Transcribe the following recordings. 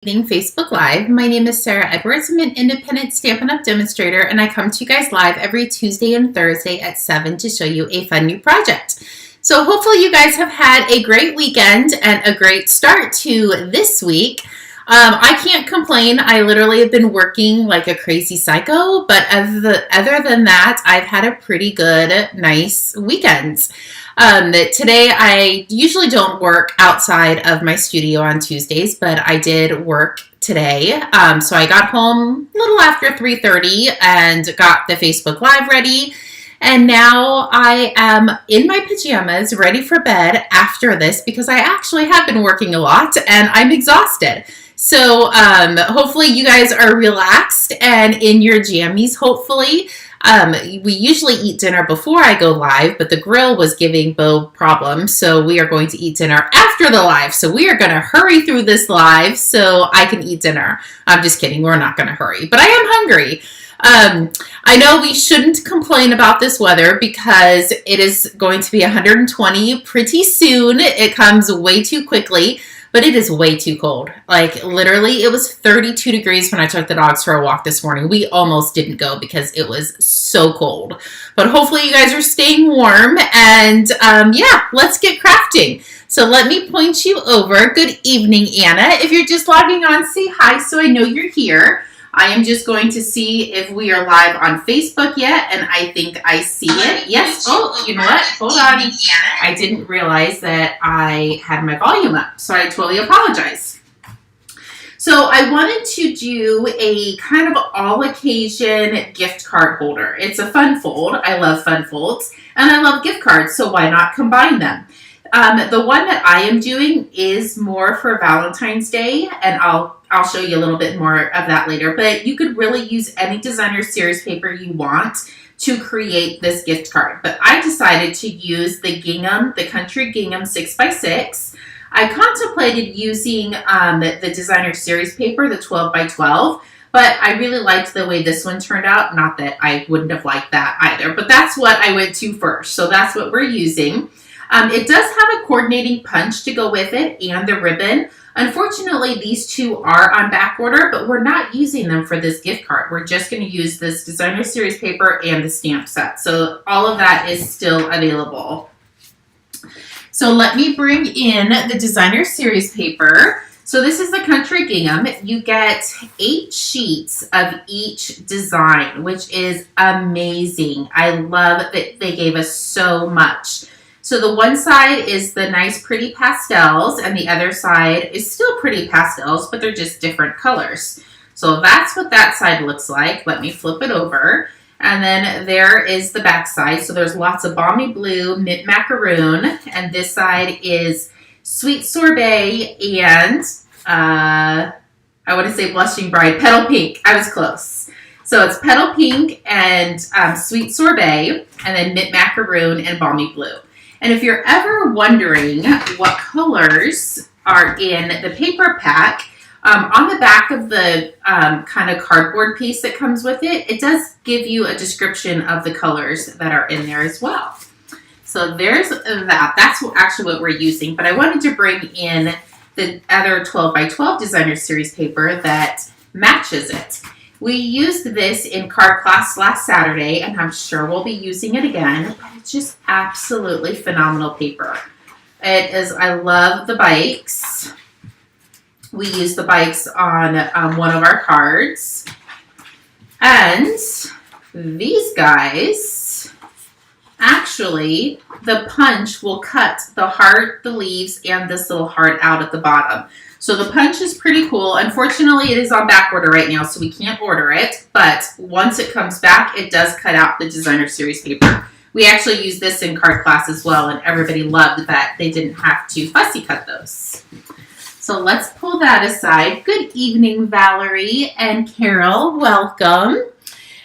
Evening Facebook Live. My name is Sarah Edwards. I'm an independent Stampin' Up! Demonstrator, and I come to you guys live every Tuesday and Thursday at 7 to show you a fun new project. So hopefully you guys have had a great weekend and a great start to this week. I can't complain. I literally have been working like a crazy psycho, but other than that, I've had a pretty good, nice weekend. Today, I usually don't work outside of my studio on Tuesdays, but I did work today. So I got home a little after 3:30 and got the Facebook Live ready. And now I am in my pajamas, ready for bed after this because I actually have been working a lot and I'm exhausted. So hopefully you guys are relaxed and in your jammies, hopefully. We usually eat dinner before I go live, but the grill was giving Bo problems, so we are going to eat dinner after the live. So we are going to hurry through this live so I can eat dinner. I'm just kidding. We're not going to hurry, but I am hungry. I know we shouldn't complain about this weather because it is going to be 120 pretty soon. It comes way too quickly. But it is way too cold. Like, literally, it was 32 degrees when I took the dogs for a walk this morning. We almost didn't go because it was so cold. But hopefully you guys are staying warm. And, yeah, let's get crafting. So let me point you over. Good evening, Anna. If you're just logging on, say hi so I know you're here. I am just going to see if we are live on Facebook yet, and I think I see it. Yes. Oh, you know what? Hold on. I didn't realize that I had my volume up, so I totally apologize. So I wanted to do a kind of all-occasion gift card holder. It's a fun fold. I love fun folds, and I love gift cards, so why not combine them? The one that I am doing is more for Valentine's Day, and I'll show you a little bit more of that later. But you could really use any designer series paper you want to create this gift card. But I decided to use the gingham, the Country Gingham 6x6. I contemplated using the designer series paper, the 12x12, but I really liked the way this one turned out. Not that I wouldn't have liked that either, but that's what I went to first. So that's what we're using. It does have a coordinating punch to go with it and the ribbon. Unfortunately, these two are on back order, but we're not using them for this gift card. We're just going to use this designer series paper and the stamp set. So all of that is still available. So let me bring in the designer series paper. So this is the Country Gingham. You get 8 sheets of each design, which is amazing. I love that they gave us so much. So the one side is the nice pretty pastels and the other side is still pretty pastels, but they're just different colors. So that's what that side looks like. Let me flip it over. And then there is the back side. So there's lots of balmy blue, mint macaroon, and this side is sweet sorbet and I want to say blushing bride, petal pink. I was close. So it's petal pink and sweet sorbet and then mint macaroon and balmy blue. And if you're ever wondering what colors are in the paper pack, on the back of the kind of cardboard piece that comes with it, it does give you a description of the colors that are in there as well. So there's that. That's actually what we're using. But I wanted to bring in the other 12x12 designer series paper that matches it. We used this in card class last Saturday, and I'm sure we'll be using it again. But it's just absolutely phenomenal paper. It is, I love the bikes. We use the bikes on one of our cards. And these guys, actually, the punch will cut the heart, the leaves, and this little heart out at the bottom. So the punch is pretty cool. Unfortunately, it is on back order right now, so we can't order it. But once it comes back, it does cut out the designer series paper. We actually used this in card class as well, and everybody loved that they didn't have to fussy cut those. So let's pull that aside. Good evening, Valerie and Carol. Welcome.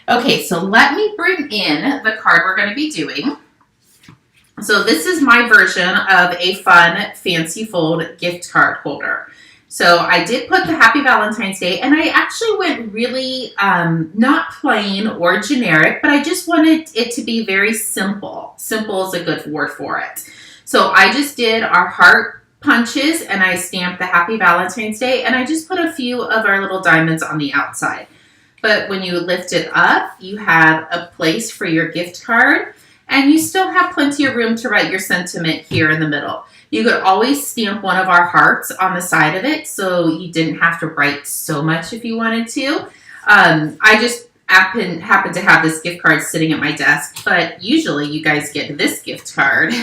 Okay, so let me bring in the card we're going to be doing. So this is my version of a fun, fancy fold gift card holder. So I did put the Happy Valentine's Day, and I actually went really not plain or generic, but I just wanted it to be very simple. Simple is a good word for it. So I just did our heart punches and I stamp the Happy Valentine's Day, and I just put a few of our little diamonds on the outside. But when you lift it up, you have a place for your gift card, and you still have plenty of room to write your sentiment here in the middle. You could always stamp one of our hearts on the side of it, so you didn't have to write so much if you wanted to. I just happen to have this gift card sitting at my desk, but usually you guys get this gift card.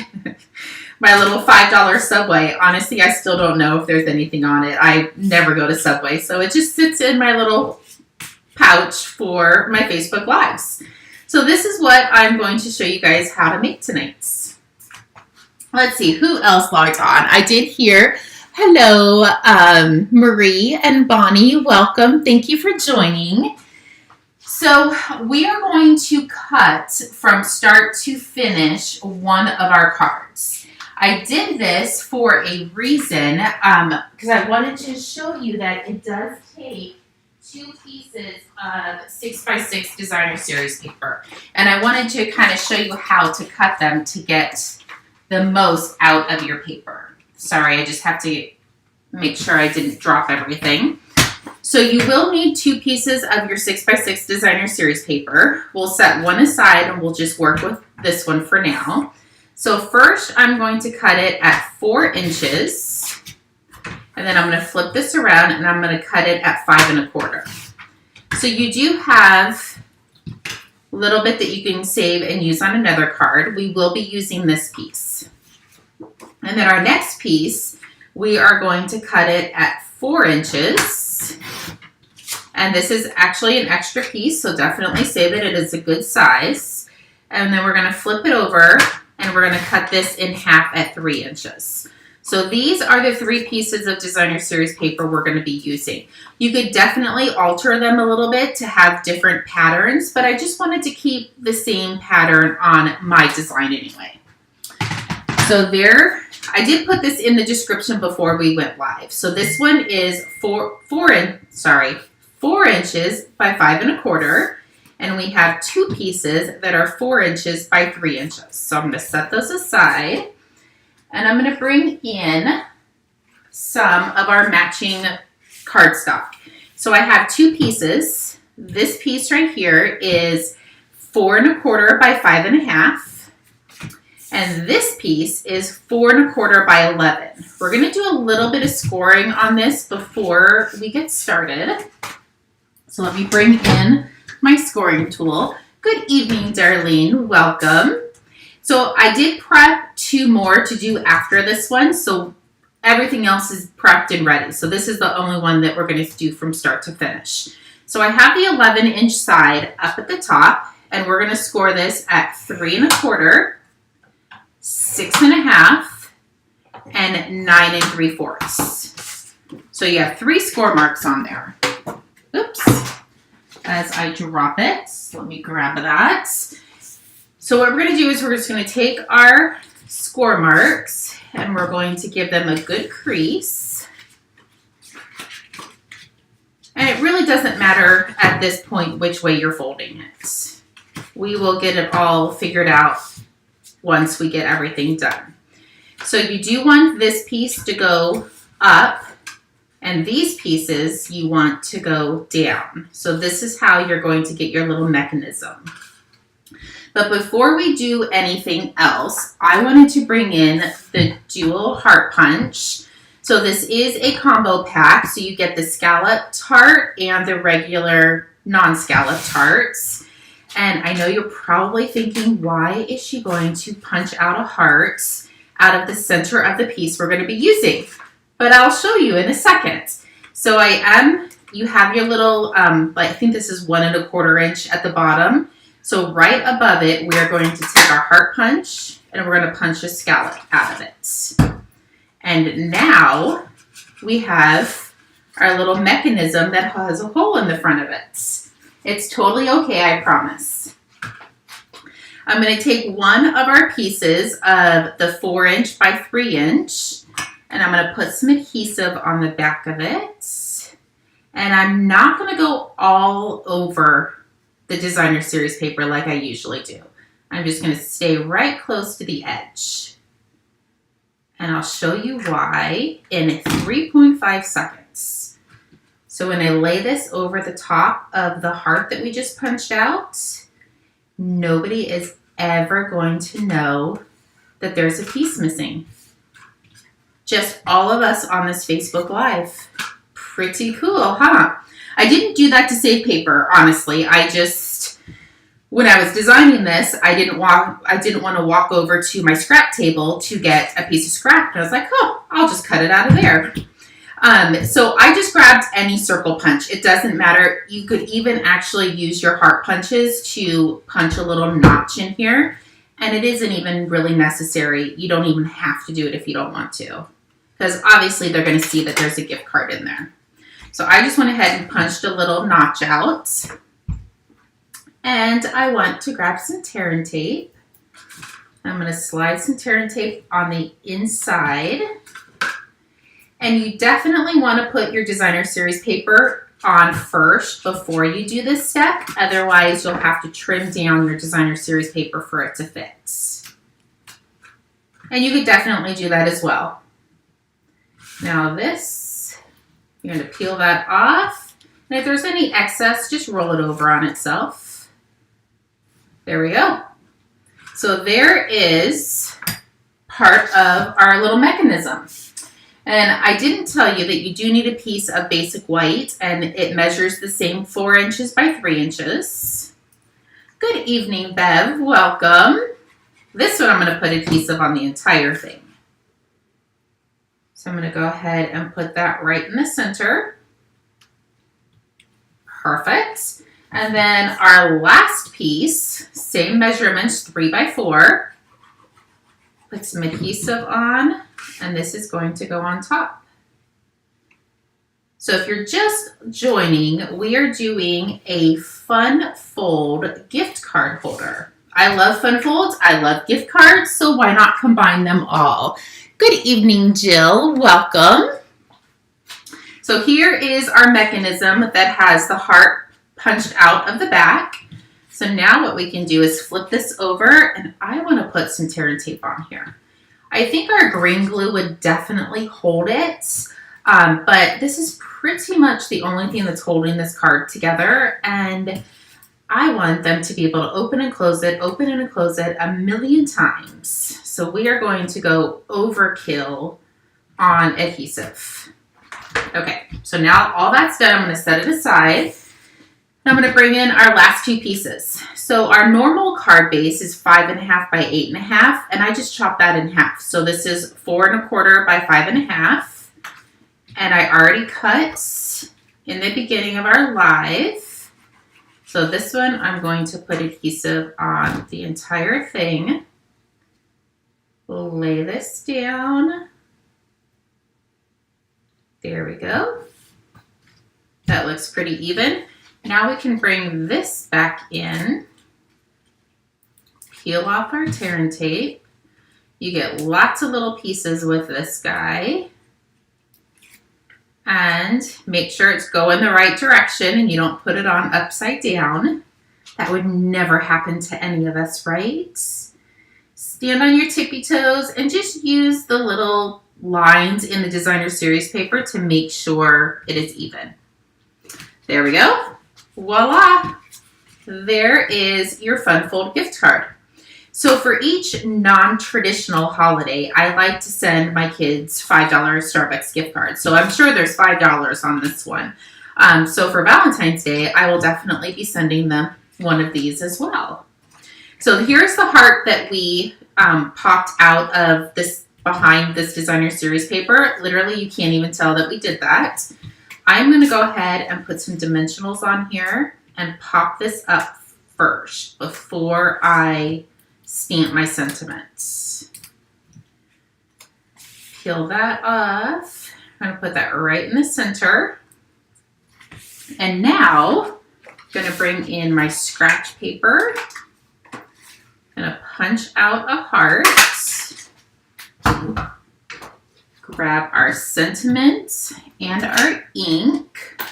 My little $5 Subway. Honestly, I still don't know if there's anything on it. I never go to Subway, so it just sits in my little pouch for my Facebook Lives. So this is what I'm going to show you guys how to make tonight. Let's see, who else logged on? I did hear, hello, Marie and Bonnie. Welcome. Thank you for joining. So we are going to cut from start to finish one of our cards. I did this for a reason, because I wanted to show you that it does take 2 pieces of 6x6 designer series paper. And I wanted to kind of show you how to cut them to get the most out of your paper. Sorry, I just have to make sure I didn't drop everything. So you will need 2 pieces of your 6x6 designer series paper. We'll set one aside and we'll just work with this one for now. So first I'm going to cut it at 4 inches, and then I'm going to flip this around and I'm going to cut it at 5 1/4. So you do have a little bit that you can save and use on another card. We will be using this piece. And then our next piece, we are going to cut it at 4 inches. And this is actually an extra piece, so definitely save it. It is a good size. And then we're going to flip it over and we're going to cut this in half at 3 inches. So these are the 3 pieces of designer series paper we're going to be using. You could definitely alter them a little bit to have different patterns, but I just wanted to keep the same pattern on my design anyway. So there, I did put this in the description before we went live. So this one is 4 inches by 5 1/4. And we have 2 pieces that are 4 inches by 3 inches. So I'm going to set those aside. And I'm going to bring in some of our matching cardstock. So I have 2 pieces. This piece right here is 4 1/4 by 5 1/2. And this piece is 4 1/4 by 11. We're going to do a little bit of scoring on this before we get started. So let me bring in my scoring tool. Good evening, Darlene. Welcome. So I did prep 2 more to do after this one, so everything else is prepped and ready. So this is the only one that we're going to do from start to finish. So I have the 11-inch side up at the top, and we're going to score this at 3 1/4, 6 1/2, and 9 3/4. So you have 3 score marks on there. Oops. As I drop it, let me grab that. So what we're going to do is we're just going to take our score marks and we're going to give them a good crease. And it really doesn't matter at this point which way you're folding it. We will get it all figured out once we get everything done. So you do want this piece to go up, and these pieces you want to go down. So this is how you're going to get your little mechanism. But before we do anything else, I wanted to bring in the dual heart punch. So this is a combo pack, so you get the scalloped heart and the regular non-scalloped hearts. And I know you're probably thinking, why is she going to punch out a heart out of the center of the piece we're going to be using? But I'll show you in a second. So you have your little, I think this is 1 1/4 inch at the bottom. So right above it, we are going to take our heart punch and we're going to punch a scallop out of it. And now we have our little mechanism that has a hole in the front of it. It's totally okay, I promise. I'm going to take one of our pieces of the 4 inch by 3 inch, and I'm going to put some adhesive on the back of it. And I'm not going to go all over the designer series paper like I usually do. I'm just going to stay right close to the edge. and I'll show you why in 3.5 seconds. So when I lay this over the top of the heart that we just punched out, nobody is ever going to know that there's a piece missing. Just all of us on this Facebook Live. Pretty cool, huh? I didn't do that to save paper, honestly. When I was designing this, I didn't want to walk over to my scrap table to get a piece of scrap. And I was like, oh, I'll just cut it out of there. So I just grabbed any circle punch. It doesn't matter. You could even actually use your heart punches to punch a little notch in here. And it isn't even really necessary. You don't even have to do it if you don't want to. Because obviously they're going to see that there's a gift card in there. So I just went ahead and punched a little notch out. And I want to grab some tear and tape. I'm going to slide some tear and tape on the inside. And you definitely want to put your designer series paper on first before you do this step. Otherwise, you'll have to trim down your designer series paper for it to fit. And you could definitely do that as well. Now this, you're going to peel that off. And if there's any excess, just roll it over on itself. There we go. So there is part of our little mechanism. And I didn't tell you that you do need a piece of basic white, and it measures the same 4 inches by 3 inches. Good evening, Bev. Welcome. This one I'm going to put adhesive on the entire thing. So I'm going to go ahead and put that right in the center. Perfect. And then our last piece, same measurements, 3 by 4. Put some adhesive on, and this is going to go on top. So if you're just joining, we are doing a fun fold gift card holder. I love fun folds. I love gift cards, so why not combine them all? Good evening, Jill. Welcome. So here is our mechanism that has the heart punched out of the back. So now what we can do is flip this over, and I want to put some tear and tape on here. I think our green glue would definitely hold it, but this is pretty much the only thing that's holding this card together, and I want them to be able to open and close it a million times. So we are going to go overkill on adhesive. Okay, so now all that's done, I'm going to set it aside. I'm going to bring in our last 2 pieces. So our normal card base is 5.5 by 8.5, and I just chopped that in half. So this is 4.25 by 5.5, and I already cut in the beginning of our live. So this one, I'm going to put adhesive on the entire thing. Lay this down. There we go. That looks pretty even. Now we can bring this back in, peel off our tear and tape. You get lots of little pieces with this guy. And make sure it's going the right direction and you don't put it on upside down. That would never happen to any of us, right? Stand on your tippy toes and just use the little lines in the designer series paper to make sure it is even. There we go. Voila! There is your Fun Fold gift card. So for each non-traditional holiday, I like to send my kids $5 Starbucks gift cards. So I'm sure there's $5 on this one. So for Valentine's Day, I will definitely be sending them one of these as well. So here's the heart that we popped out of this behind this designer series paper. Literally, you can't even tell that we did that. I'm going to go ahead and put some dimensionals on here and pop this up first before I stamp my sentiments. Peel that off. I'm going to put that right in the center. And now I'm going to bring in my scratch paper. I'm going to punch out a heart. Grab our sentiment and our ink.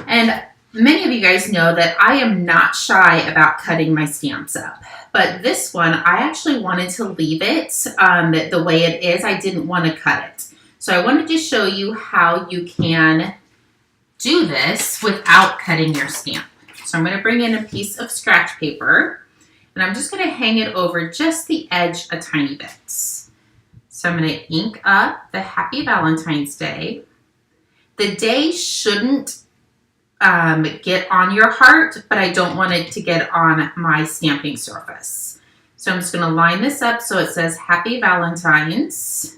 And Many of you guys know that I am not shy about cutting my stamps up, but this one, I actually wanted to leave it the way it is. I didn't want to cut it. So I wanted to show you how you can do this without cutting your stamp. So I'm going to bring in a piece of scratch paper, and I'm just going to hang it over just the edge a tiny bit. So I'm going to ink up the Happy Valentine's Day. The day shouldn't get on your heart, but I don't want it to get on my stamping surface. So I'm just going to line this up so it says Happy Valentine's.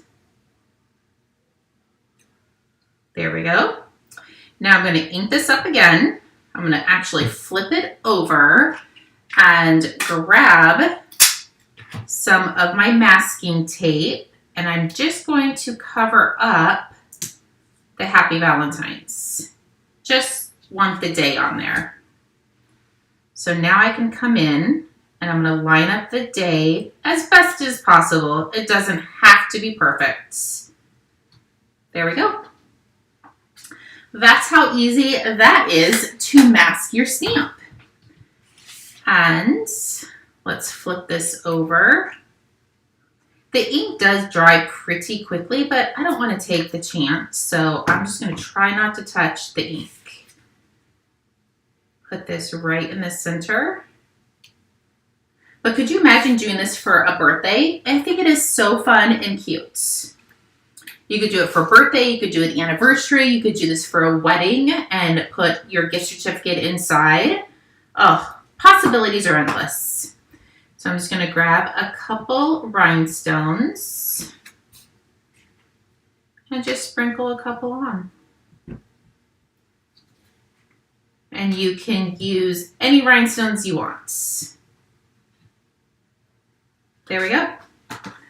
There we go. Now I'm going to ink this up again. I'm going to actually flip it over and grab some of my masking tape, and I'm just going to cover up the Happy Valentine's. Just want the day on there. So now I can come in and I'm going to line up the day as best as possible. It doesn't have to be perfect. There we go. That's how easy that is to mask your stamp. And let's flip this over. The ink does dry pretty quickly, but I don't want to take the chance, so I'm just going to try not to touch the ink. Put this right in the center. But could you imagine doing this for a birthday? I think it is so fun and cute. You could do it for a birthday, you could do an anniversary, you could do this for a wedding and put your gift certificate inside. Oh, possibilities are endless. So I'm just going to grab a couple rhinestones and just sprinkle a couple on. And you can use any rhinestones you want. There we go.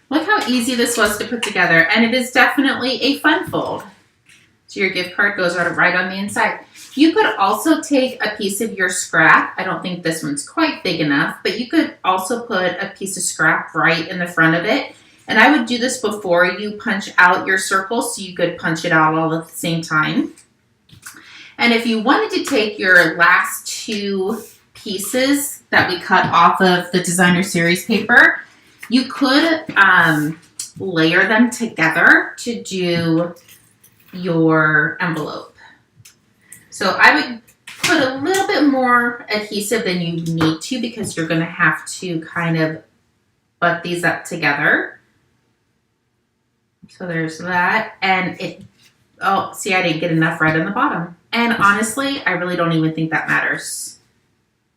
Look how easy this was to put together, and it is definitely a fun fold. So your gift card goes right on the inside. You could also take a piece of your scrap. I don't think this one's quite big enough, but you could also put a piece of scrap right in the front of it. And I would do this before you punch out your circle so you could punch it out all at the same time. And if you wanted to take your last two pieces that we cut off of the designer series paper, you could layer them together to do your envelope. So I would put a little bit more adhesive than you need to because you're going to have to kind of butt these up together. So there's that. And oh, see, I didn't get enough red on the bottom. And honestly, I really don't even think that matters.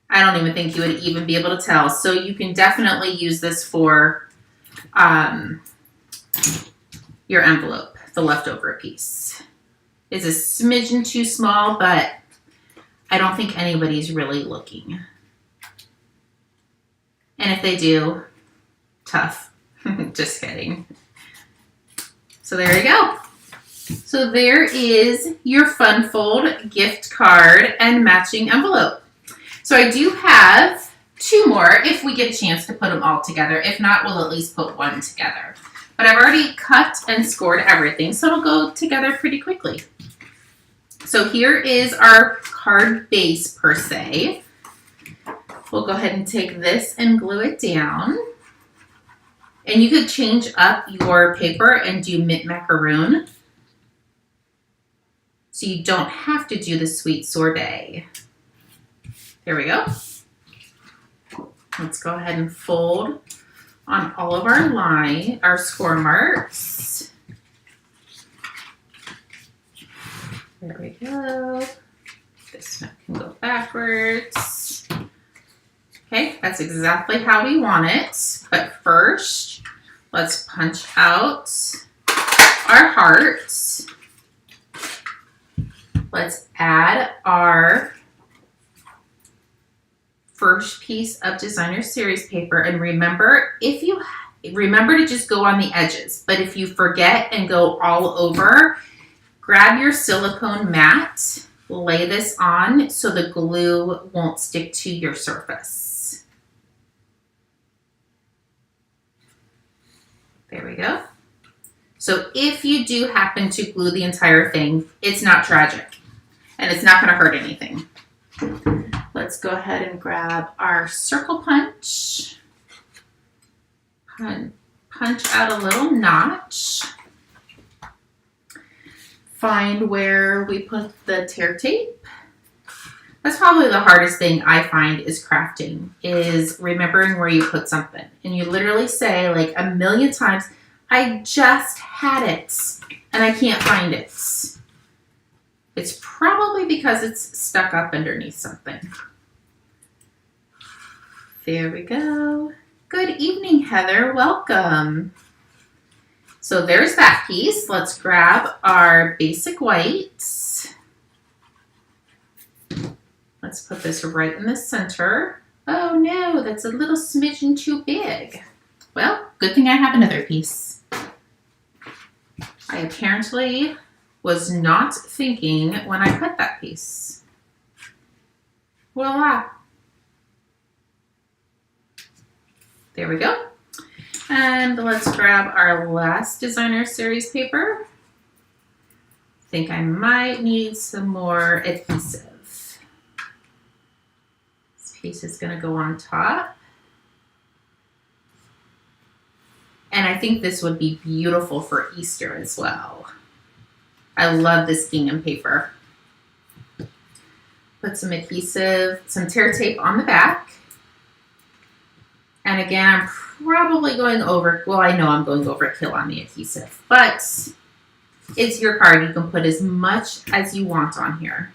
I don't even think you would even be able to tell. So you can definitely use this for your envelope, the leftover piece. It's a smidgen too small, but I don't think anybody's really looking. And if they do, tough. Just kidding. So there you go. So there is your Fun Fold gift card and matching envelope. So I do have two more if we get a chance to put them all together. If not, we'll at least put one together. But I've already cut and scored everything, so it'll go together pretty quickly. So here is our card base per se. We'll go ahead and take this and glue it down. And you could change up your paper and do mint macaroon. So you don't have to do the sweet sorbet. There we go. Let's go ahead and fold on all of our score marks. There we go. This one can go backwards. Okay, that's exactly how we want it. But first, let's punch out our hearts. Let's add our first piece of designer series paper, and remember to just go on the edges, but if you forget and go all over, grab your silicone mat, lay this on so the glue won't stick to your surface. There we go. So if you do happen to glue the entire thing, it's not tragic and it's not going to hurt anything. Let's go ahead and grab our circle punch. Punch out a little notch. Find where we put the tear tape. That's probably the hardest thing I find is crafting, is remembering where you put something. And you literally say like a million times, I just had it and I can't find it. It's probably because it's stuck up underneath something. There we go. Good evening, Heather. Welcome. So there's that piece. Let's grab our basic whites. Let's put this right in the center. Oh no, that's a little smidgen too big. Well, good thing I have another piece. I apparently was not thinking when I cut that piece. Voila. There we go. And let's grab our last designer series paper. I think I might need some more adhesive. This piece is going to go on top. And I think this would be beautiful for Easter as well. I love this gingham paper. Put some adhesive, some tear tape on the back. And again, I'm probably going over, well, I know I'm going overkill on the adhesive, but it's your card. You can put as much as you want on here.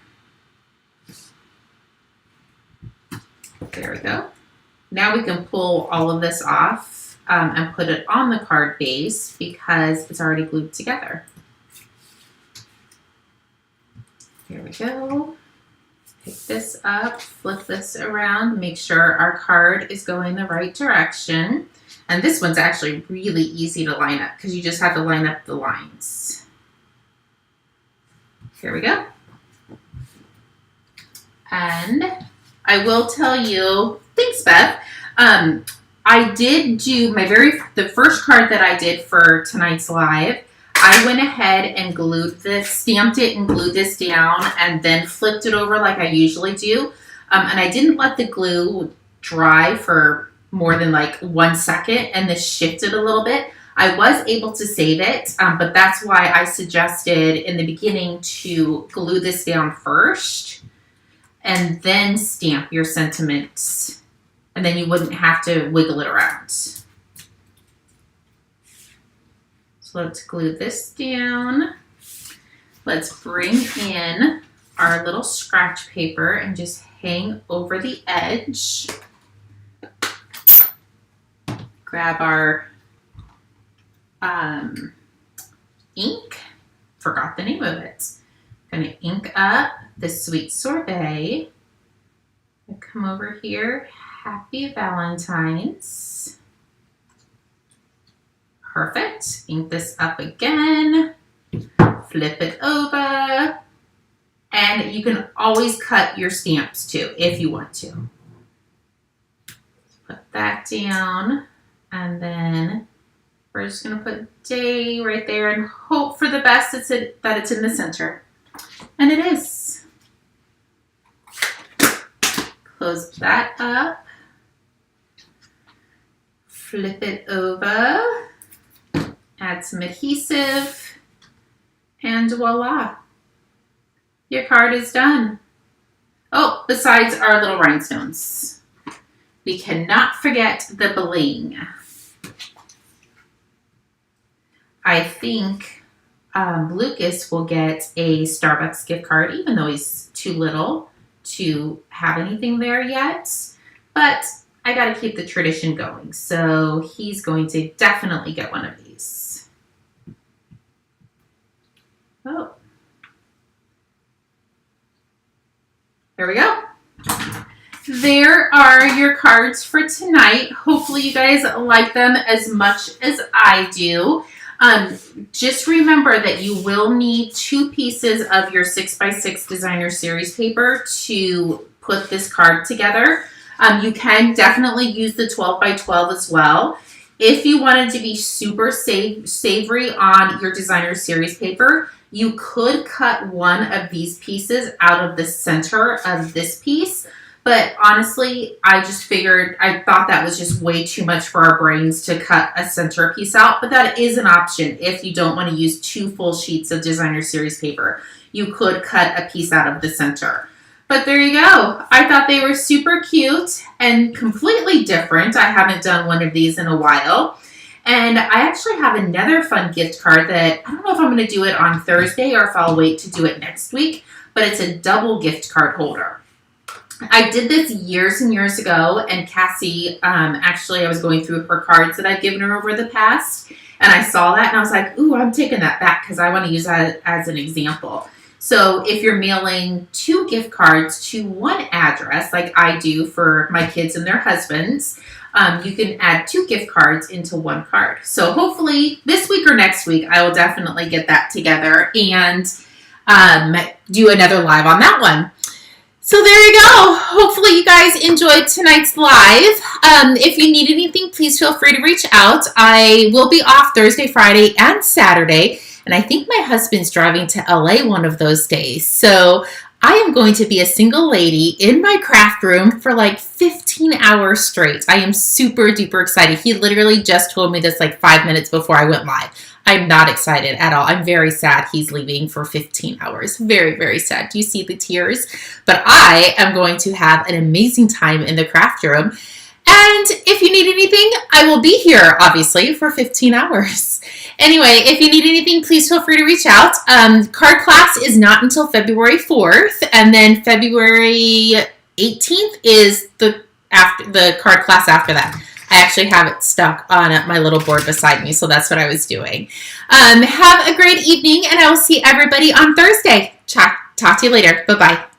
There we go. Now we can pull all of this off and put it on the card base because it's already glued together. Here we go. Pick this up, flip this around, make sure our card is going the right direction. And this one's actually really easy to line up because you just have to line up the lines. Here we go. And I will tell you, thanks Beth, I did do the first card that I did for tonight's live. I went ahead and stamped it and glued this down and then flipped it over like I usually do. And I didn't let the glue dry for more than like 1 second, and this shifted a little bit. I was able to save it, but that's why I suggested in the beginning to glue this down first and then stamp your sentiments, and then you wouldn't have to wiggle it around. So let's glue this down. Let's bring in our little scratch paper and just hang over the edge. Grab our ink. Forgot the name of it. I'm gonna ink up the Sweet Sorbet. Come over here. Happy Valentine's. Perfect. Ink this up again. Flip it over. And you can always cut your stamps too if you want to. Put that down. And then we're just going to put day right there and hope for the best that it's in the center. And it is. Close that up. Flip it over. Add some adhesive. And voila. Your card is done. Oh, besides our little rhinestones. We cannot forget the bling. I think Lucas will get a Starbucks gift card, even though he's too little to have anything there yet. But I got to keep the tradition going. So he's going to definitely get one of these. Oh. There we go. There are your cards for tonight. Hopefully you guys like them as much as I do. Just remember that you will need 2 pieces of your 6x6 designer series paper to put this card together. You can definitely use the 12x12 as well. If you wanted to be super savory on your designer series paper, You could cut one of these pieces out of the center of this piece, but honestly, I thought that was just way too much for our brains to cut a center piece out, but that is an option if you don't want to use 2 full sheets of designer series paper. You could cut a piece out of the center. But there you go. I thought they were super cute and completely different. I haven't done one of these in a while. And I actually have another fun gift card that I don't know if I'm going to do it on Thursday or if I'll wait to do it next week, but it's a double gift card holder. I did this years and years ago, and Cassie, actually I was going through her cards that I've given her over the past, and I saw that and I was like, ooh, I'm taking that back because I want to use that as an example. So if you're mailing 2 gift cards to one address, like I do for my kids and their husbands, you can add 2 gift cards into one card. So hopefully this week or next week, I will definitely get that together and do another live on that one. So there you go. Hopefully you guys enjoyed tonight's live. If you need anything, please feel free to reach out. I will be off Thursday, Friday, and Saturday. And I think my husband's driving to LA one of those days. So I am going to be a single lady in my craft room for like 15 hours straight. I am super duper excited. He literally just told me this like 5 minutes before I went live. I'm not excited at all. I'm very sad he's leaving for 15 hours. Very, very sad. Do you see the tears? But I am going to have an amazing time in the craft room. And if you need anything, I will be here, obviously, for 15 hours. Anyway, if you need anything, please feel free to reach out. Card class is not until February 4th, and then February 18th is the card class after that. I actually have it stuck on my little board beside me, so that's what I was doing. Have a great evening, and I will see everybody on Thursday. Talk to you later. Bye-bye.